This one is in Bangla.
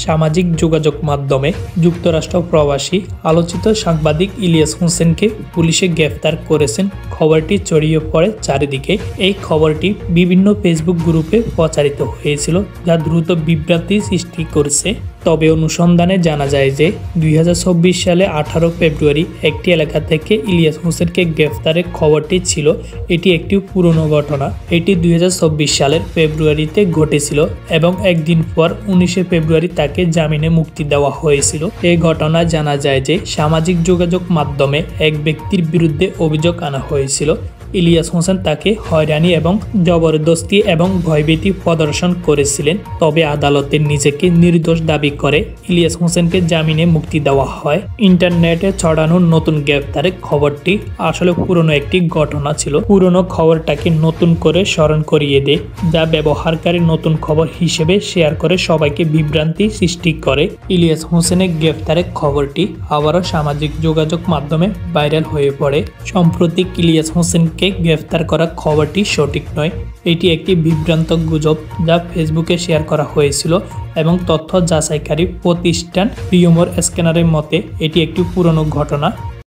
সামাজিক যোগাযোগ মাধ্যমে যুক্তরাষ্ট্র প্রবাসী আলোচিত সাংবাদিক ইলিয়াস হোসেনকে পুলিশে গ্রেফতার করেছেন খবরটি ছড়িয়ে পড়ে চারিদিকে। এই খবরটি বিভিন্ন ফেসবুক গ্রুপে প্রচারিত হয়েছিল, যা দ্রুত বিভ্রান্তি সৃষ্টি করেছে। তবে অনুসন্ধানে জানা যায় যে 2024 সালে 18 ফেব্রুয়ারি একটি এলাকা থেকে ইলিয়াস হোসেনকে গ্রেফতারের খবরটি ছিল। এটি একটি পুরনো ঘটনা। এটি 2024 সালের ফেব্রুয়ারিতে ঘটেছিল এবং একদিন পর 19 ফেব্রুয়ারি তাকে জামিনে মুক্তি দেওয়া হয়েছিল। এই ঘটনায় জানা যায় যে সামাজিক যোগাযোগ মাধ্যমে এক ব্যক্তির বিরুদ্ধে অভিযোগ আনা হয়েছিল। ইলিয়াস হোসেন তাকে হয়রানি এবং জবরদস্তি এবং ভয়ভীতি প্রদর্শন করেছিলেন। তবে আদালতে নিজেকে নির্দোষ দাবি করে ইলিয়াস হোসেনকে জামিনে মুক্তি দেওয়া হয়। ইন্টারনেটে ছড়ানো নতুন গ্রেফতারের খবরটি আসলে পুরনো একটি ঘটনা ছিল। পুরনো খবরটাকে নতুন করে স্মরণ করিয়ে দেয়, যা ব্যবহারকারী নতুন খবর হিসেবে শেয়ার করে সবাইকে বিভ্রান্তি সৃষ্টি করে। ইলিয়াস হোসেনের গ্রেফতারের খবরটি আবারও সামাজিক যোগাযোগ মাধ্যমে ভাইরাল হয়ে পড়ে। সম্প্রতি ইলিয়াস হোসেনকে গ্রেফতার করা খবরটি সঠিক নয়। এটি একটি বিভ্রান্তক গুজব যা ফেসবুকে শেয়ার করা হয়েছিল এবং তথ্য যাচাইকারী প্রতিষ্ঠান রিউমার স্ক্যানারের মতে এটি একটি পুরনো ঘটনা।